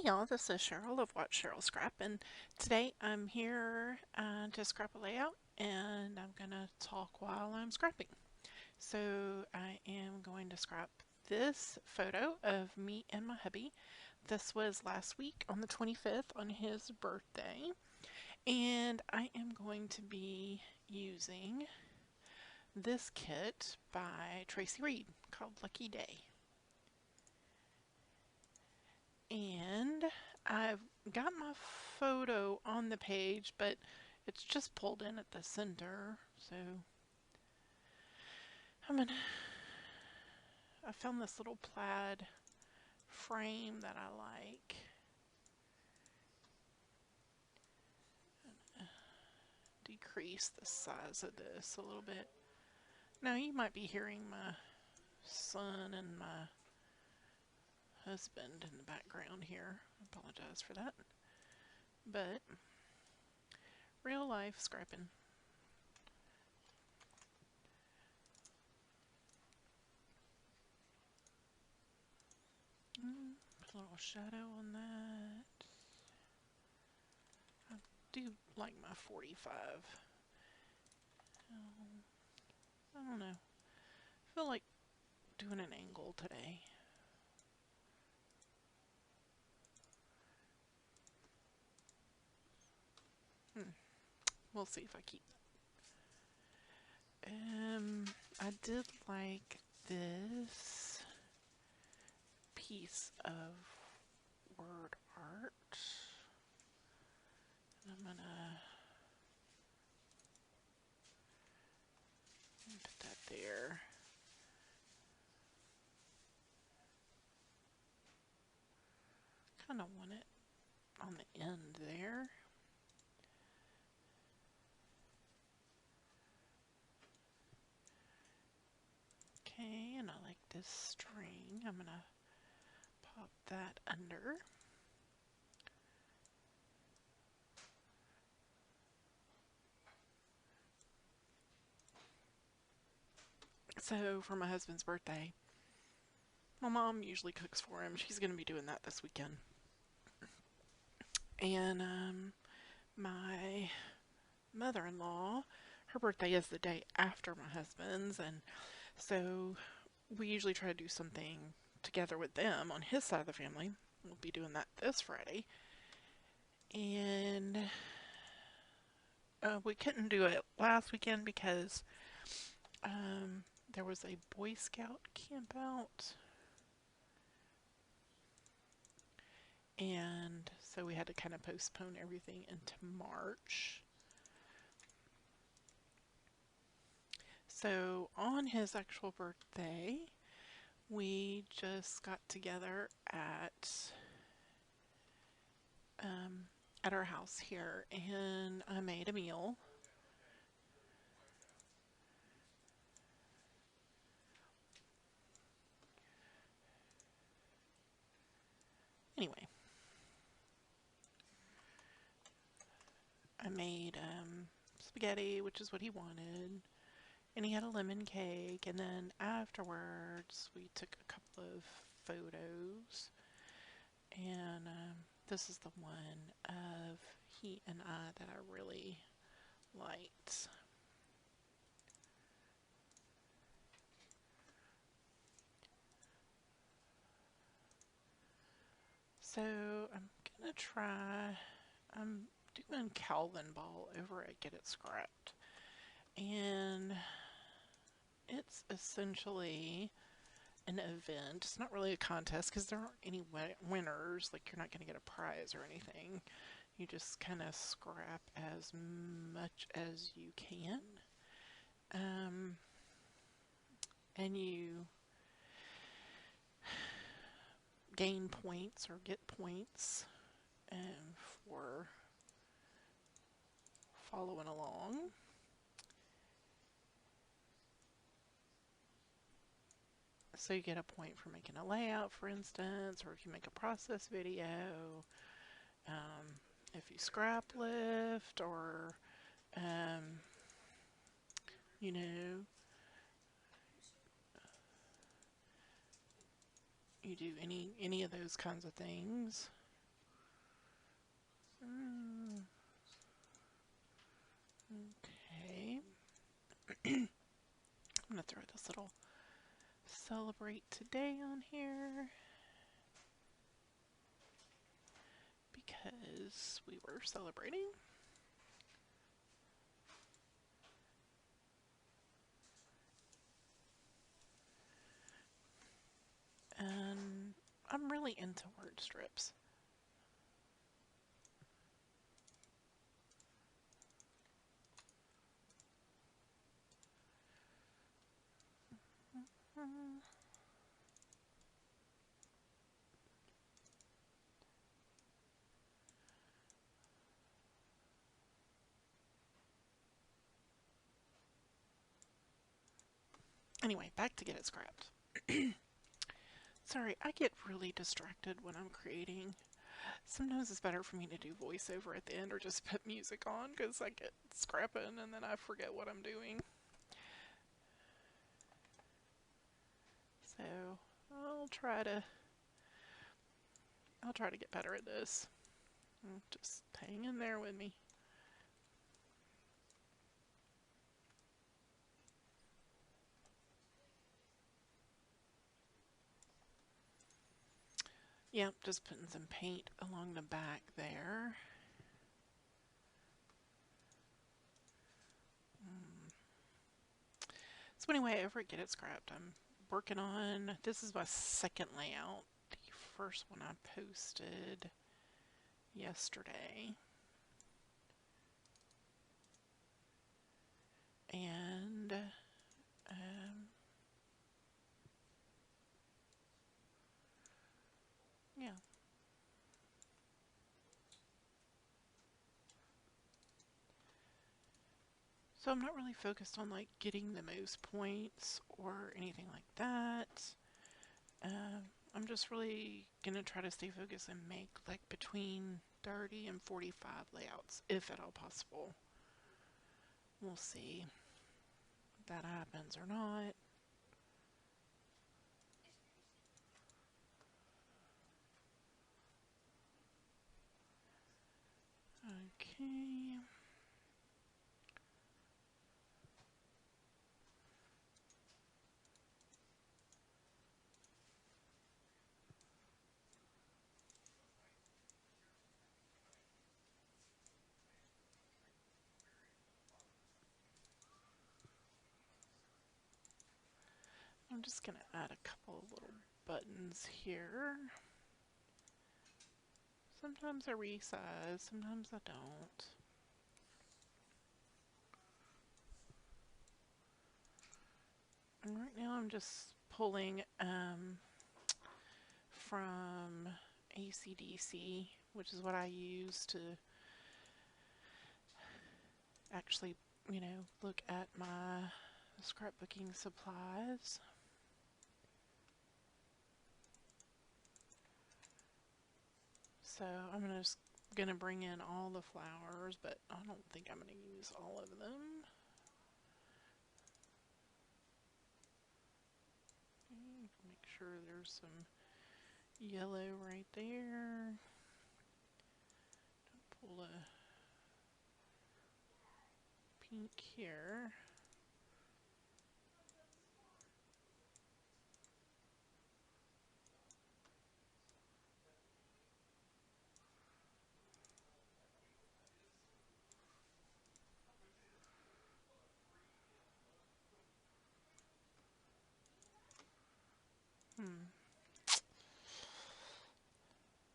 y'all, this is Cheryl of Watch Cheryl Scrap, and today I'm here to scrap a layout, and I'm going to talk while I'm scrapping. So I am going to scrap this photo of me and my hubby. This was last week on the 25th on his birthday, and I am going to be using this kit by Traci called Lucky Day. And I've got my photo on the page, but it's just pulled in at the center, so I found this little plaid frame that I like. Decrease the size of this a little bit. Now you might be hearing my son and my husband in the background here. I apologize for that. But real life scrapping. Put a little shadow on that. I do like my 45. I don't know. I feel like doing an angle today. We'll see if I keep that. I did like this piece of word art. I'm gonna put that there. Kind of want it on the end there. Okay, and I like this string. I'm gonna pop that under. So for my husband's birthday, my mom usually cooks for him. She's going to be doing that this weekend. And my mother-in-law, her birthday is the day after my husband's, and so we usually try to do something together with them on his side of the family. We'll be doing that this Friday. And we couldn't do it last weekend because there was a Boy Scout camp out. And so we had to kind of postpone everything into March. So on his actual birthday, we just got together at our house here, and I made a meal. Anyway, I made spaghetti, which is what he wanted, and he had a lemon cake, and then afterwards we took a couple of photos, and this is the one of he and I that I really liked. So I'm gonna try, I'm doing Calvinball over at Get It Scrapped, and it's essentially an event. It's not really a contest because there aren't any winners, like you're not going to get a prize or anything. You just kind of scrap as much as you can. And you gain points or get points for following along. So you get a point for making a layout, for instance, or if you make a process video, if you scrap lift, or you know, you do any of those kinds of things. Okay. I'm going to throw this little celebrate today on here because we were celebrating. And I'm really into word strips. Anyway, back to get it scrapped. Sorry, I get really distracted when I'm creating. Sometimes it's better for me to do voiceover at the end or just put music on because I get scrapping and then I forget what I'm doing. So I'll try to get better at this. Just hang in there with me. Yep, just putting some paint along the back there. So anyway, over at Get It Scrapped, I'm working on, this is my second layout. The first one I posted yesterday. And yeah. So I'm not really focused on like getting the most points or anything like that. I'm just really gonna try to stay focused and make like between 30 and 45 layouts, if at all possible. We'll see if that happens or not. Okay. I'm just going to add a couple of little buttons here. Sometimes I resize, sometimes I don't. And right now I'm just pulling from ACDC, which is what I use to actually, you know, look at my scrapbooking supplies. So I'm just gonna bring in all the flowers, but I don't think I'm gonna use all of them. Okay, make sure there's some yellow right there. Pull a pink here.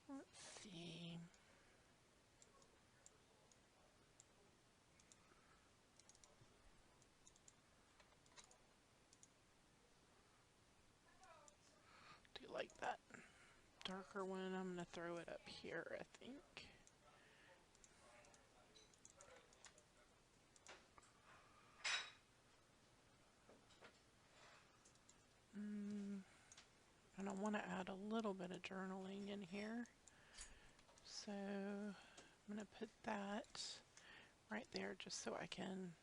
Let's see. Do you like that darker one? I'm going to throw it up here, I think. And I want to add a little bit of journaling in here. So I'm going to put that right there just so I can,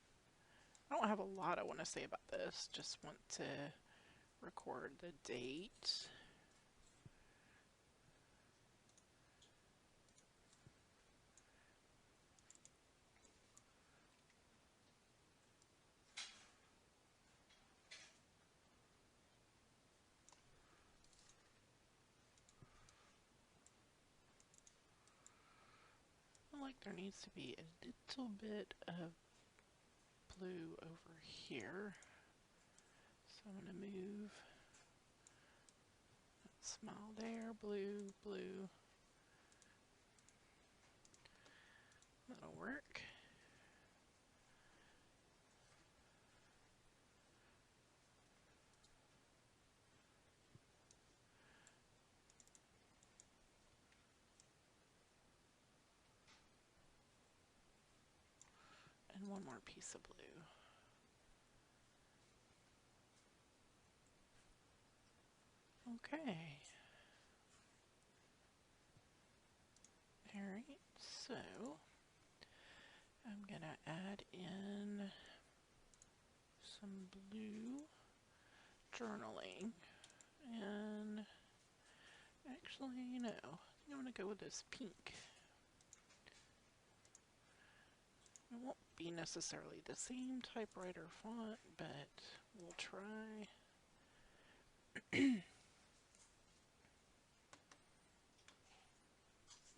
I don't have a lot I want to say about this, just want to record the date. like there needs to be a little bit of blue over here. So I'm going to move that smile there, blue, blue. That'll work. And one more piece of blue. Okay. Alright, so I'm going to add in some blue journaling. And actually, no, I think I'm going to go with this pink. It won't be necessarily the same typewriter font, but we'll try.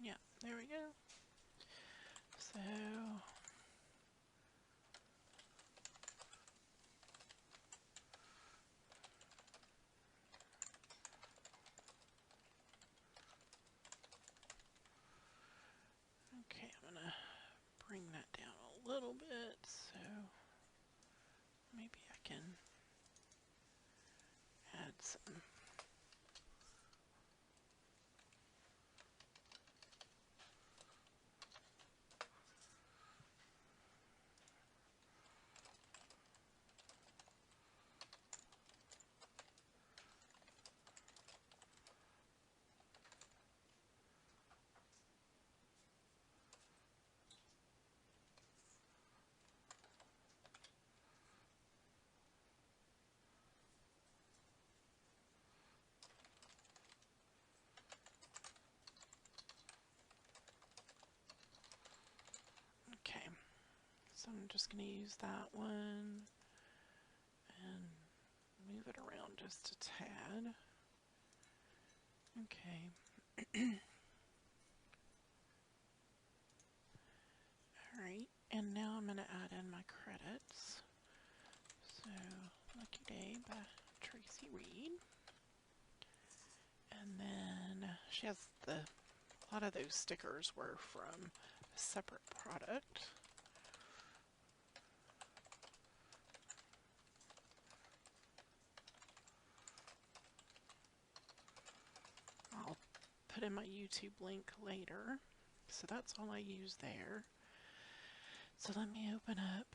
Yeah, there we go. So okay, I'm gonna bring that down a little bit, so maybe I can add some. Okay, so I'm just going to use that one and move it around just a tad. Okay. Alright, and now I'm going to add in my credits. So, Lucky Day by Traci Reed. And then she has a lot of those stickers were from a separate product. I'll put in my YouTube link later. So that's all I use there. So let me open up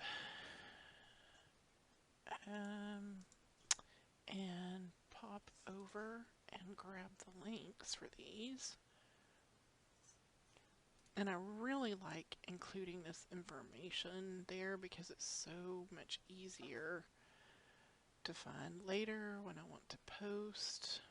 and pop over and grab the links for these. And I really like including this information there because it's so much easier to find later when I want to post.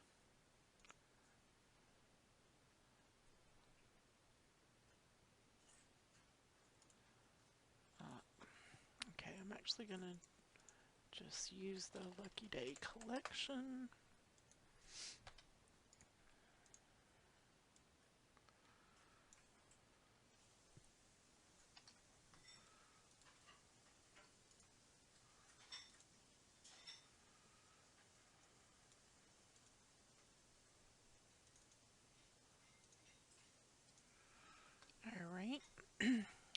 Okay, I'm actually going to just use the Lucky Day collection. Alright,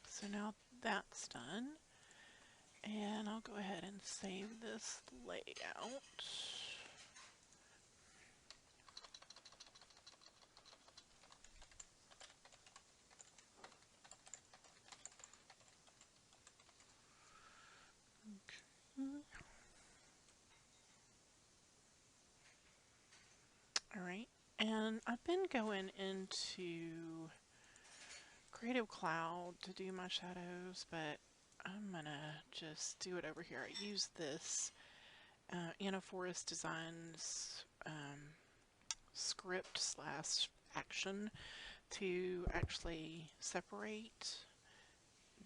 so now that's done. And I'll go ahead and save this layout. Okay. Alright, and I've been going into Creative Cloud to do my shadows, but I'm gonna just do it over here. I use this Anna Forrest Designs script / action to actually separate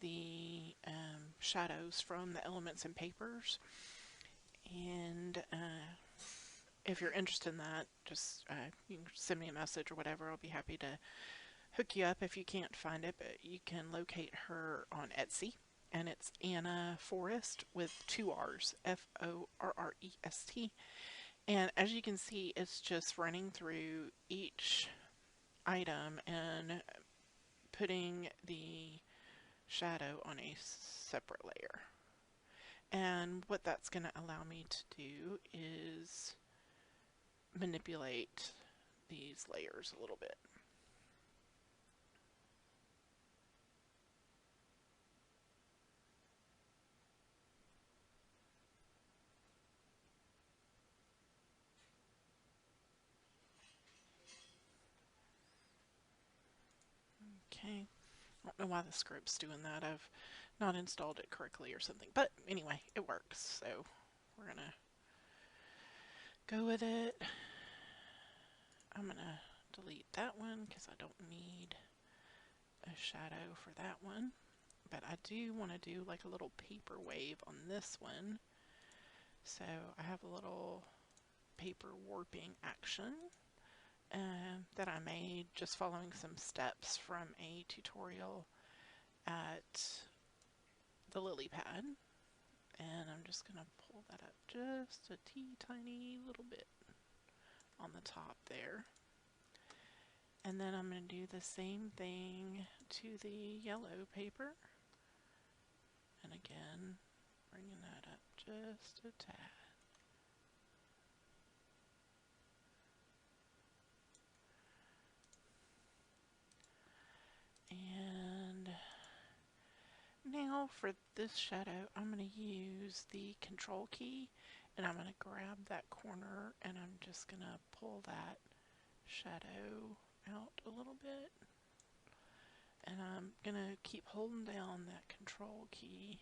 the shadows from the elements and papers. And if you're interested in that, just you can send me a message or whatever. I'll be happy to hook you up if you can't find it, but you can locate her on Etsy. And it's Anna Forrest with two R's, Forrest. And as you can see, it's just running through each item and putting the shadow on a separate layer. And what that's going to allow me to do is manipulate these layers a little bit. Okay, I don't know why the script's doing that. I've not installed it correctly or something, but anyway, it works, so we're gonna go with it. I'm gonna delete that one because I don't need a shadow for that one, but I do want to do like a little paper wave on this one. So I have a little paper warping action that I made just following some steps from a tutorial at the lily pad, and I'm just going to pull that up just a tiny little bit on the top there. And then I'm going to do the same thing to the yellow paper, and again bringing that up just a tad. And now for this shadow, I'm going to use the control key, and I'm going to grab that corner, and I'm just going to pull that shadow out a little bit. And I'm going to keep holding down that control key.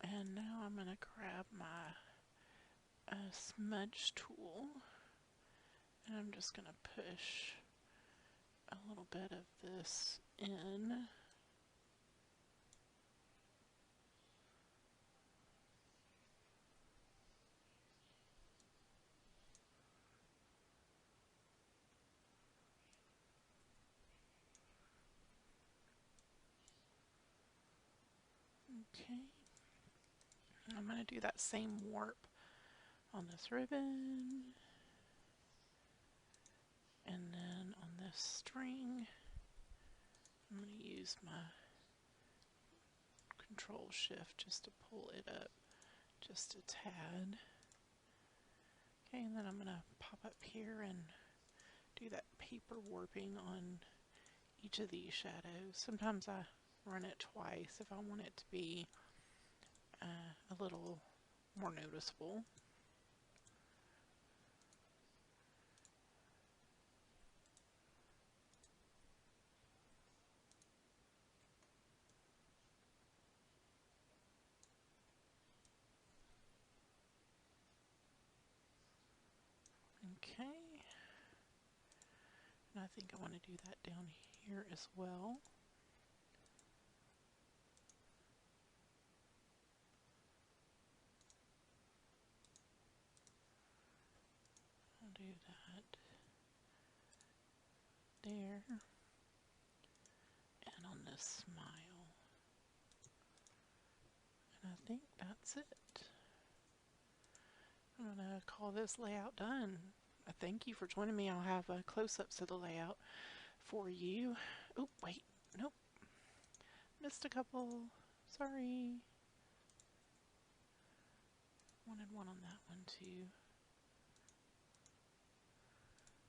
And now I'm going to grab my smudge tool, and I'm just going to push a little bit of this in. Okay. I'm going to do that same warp on this ribbon, and then on this string I'm going to use my control shift just to pull it up just a tad. Okay, and then I'm going to pop up here and do that paper warping on each of these shadows. Sometimes I run it twice if I want it to be a little more noticeable. Okay, and I think I want to do that down here as well. I'll do that there, and on this smile. And I think that's it. I'm going to call this layout done. I thank you for joining me. I'll have close-ups of the layout for you. Oh, wait, nope. Missed a couple. Sorry. Wanted one on that one too.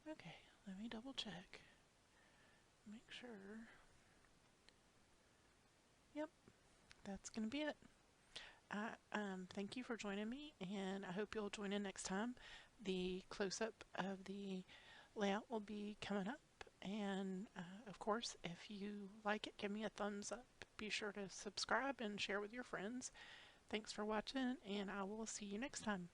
Okay, let me double check. Make sure. Yep, that's going to be it. Thank you for joining me, and I hope you'll join in next time. The close-up of the layout will be coming up, and of course, if you like it, give me a thumbs up. Be sure to subscribe and share with your friends. Thanks for watching, and I will see you next time.